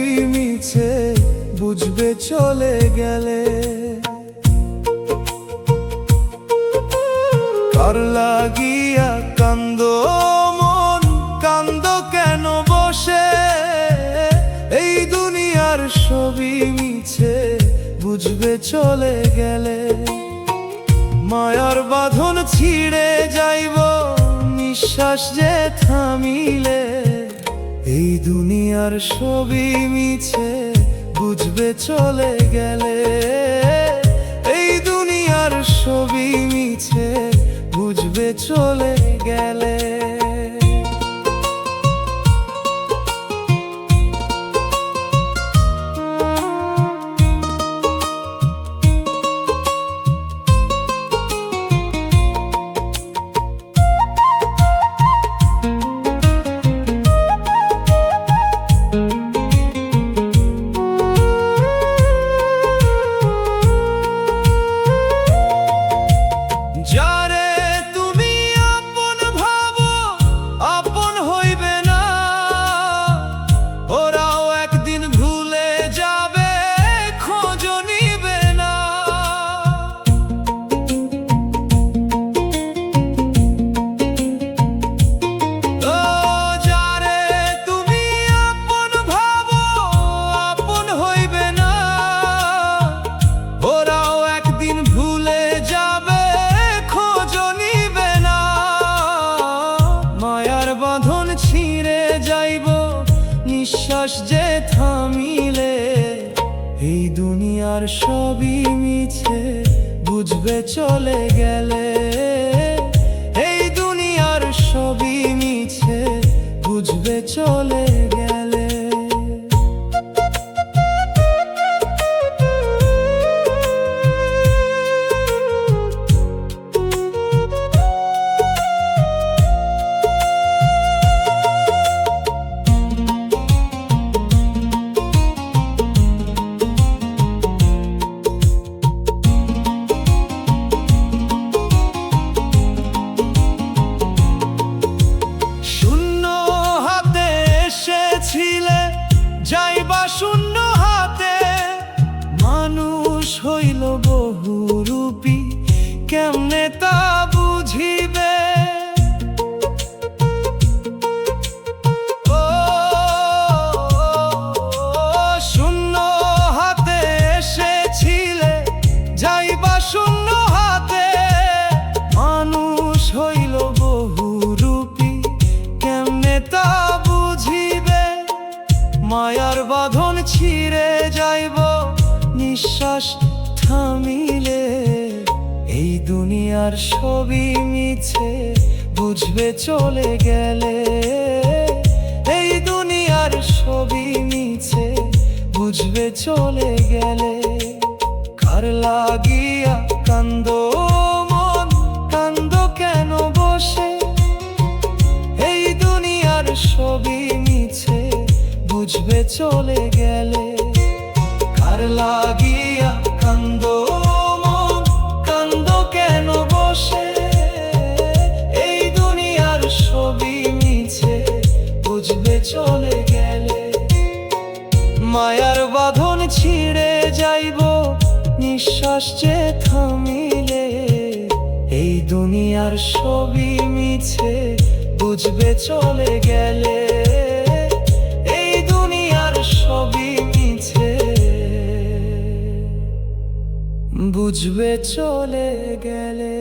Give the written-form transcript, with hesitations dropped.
ছবি মিছে বুঝবে চলে গেলে। কার লাগিয়া কান্দো মন, কান্দো কেন বসে? এই দুনিয়ার ছবি মিছে বুঝবে চলে গেলে। মায়ার বাঁধন ছিঁড়ে যাইব নিঃশ্বাস যে থামিলে। এই দুনিয়ার ছবি মিছে বুঝবে চলে গেলে। এই দুনিয়ার ছবি মিছে বুঝবে চলে গেলে। যারে তুমি আপন ভাবো আপন হইবে না, ওরাও একদিন ভুলে যাবে, খোঁজ নিবে না। ও যারে তুমি আপন ভাবো আপন হইবে না, ওরাও একদিন ভুলে যাবে, বাঁধন ছিঁড়ে যাইব নিঃশ্বাস যে থামিলে। এই দুনিয়ার সবই মিছে বুঝবে চলে গেলে। এই দুনিয়ার সবই মিছে বুঝবে চলে গেলে। যাইবা শূন্য হাতে, মানুষ হইল বহুরূপী, কেমনে তা বুঝিবে? ও শূন্য হাতে এসেছিলে, যাইবা শূন্য হাতে, মানুষ হইল বহুরূপী, কেমনে তা বুঝিবে? মায়ার বাঁধন ছিঁড়ে যাইব নিঃশ্বাস থামিলে। এই দুনিয়ার ছবি মিছে বুঝবে চলে গেলে। এই দুনিয়ার ছবি মিছে বুঝবে চলে গেলে। কার লাগিয়া কান্দো মন, কান্দো কেন বসে? এই দুনিয়ার ছবি মিছে বুঝবে চলে গেলে। কার লাগিয়া কান্দো মন, কান্দো কেন বসে? এই দুনিয়ার ছবি মিছে বুঝবে চলে গেলে। মায়ার বাঁধন ছিঁড়ে যাইব নিঃশ্বাস যে থামিলে। এই দুনিয়ার ছবি মিছে বুঝবে চলে গেলে। ছবি মিছে বুঝবে চলে গেলে।